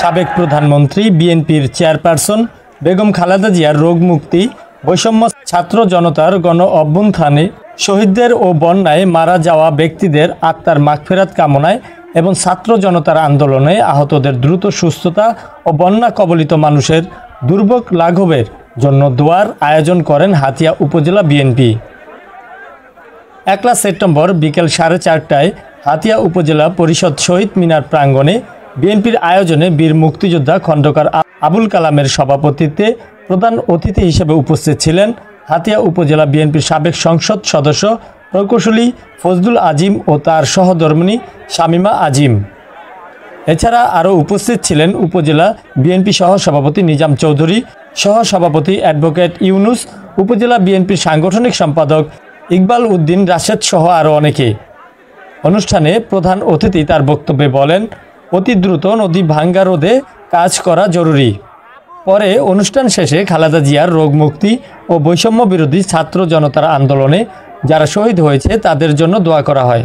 সাবেক প্রধানমন্ত্রী বিএনপির চেয়ারপারসন বেগম খালেদা জিয়ার রোগ মুক্তি, বৈষম্য, ছাত্র জনতার গণ অভ্যুত্থানে শহীদদের ও বন্যায় মারা যাওয়া ব্যক্তিদের আত্মার মাগফিরাত কামনায় এবং ছাত্র জনতার আন্দোলনে আহতদের দ্রুত সুস্থতা ও বন্যা কবলিত মানুষের দুর্ভোগ লাঘবের জন্য দোয়ার আয়োজন করেন হাতিয়া উপজেলা বিএনপি। 1 সেপ্টেম্বর বিকেল 4:30টায় হাতিয়া উপজেলা পরিষদ শহীদ মিনার প্রাঙ্গণে বিএনপির আয়োজনে বীর মুক্তিযোদ্ধা খন্দকার আবুল কালামের সভাপতিত্বে প্রধান অতিথি হিসেবে উপস্থিত ছিলেন হাতিয়া উপজেলা বিএনপির সাবেক সংসদ সদস্য প্রকৌশলী ফজলুল আজিম ও তার সহধর্মিণী শামীমা আজিম। এছাড়া আরও উপস্থিত ছিলেন উপজেলা বিএনপি সহসভাপতি নিজাম চৌধুরী, সহসভাপতি অ্যাডভোকেট ইউনুস, উপজেলা বিএনপির সাংগঠনিক সম্পাদক ইকবাল উদ্দিন রাশেদ সহ আরও অনেকে। অনুষ্ঠানে প্রধান অতিথি তার বক্তব্যে বলেন, অতি দ্রুত নদী ভাঙ্গা রোধে কাজ করা জরুরি। পরে অনুষ্ঠান শেষে খালেদা জিয়ার রোগ মুক্তি ও বৈষম্য বিরোধী ছাত্র জনতার আন্দোলনে যারা শহীদ হয়েছে তাদের জন্য দোয়া করা হয়।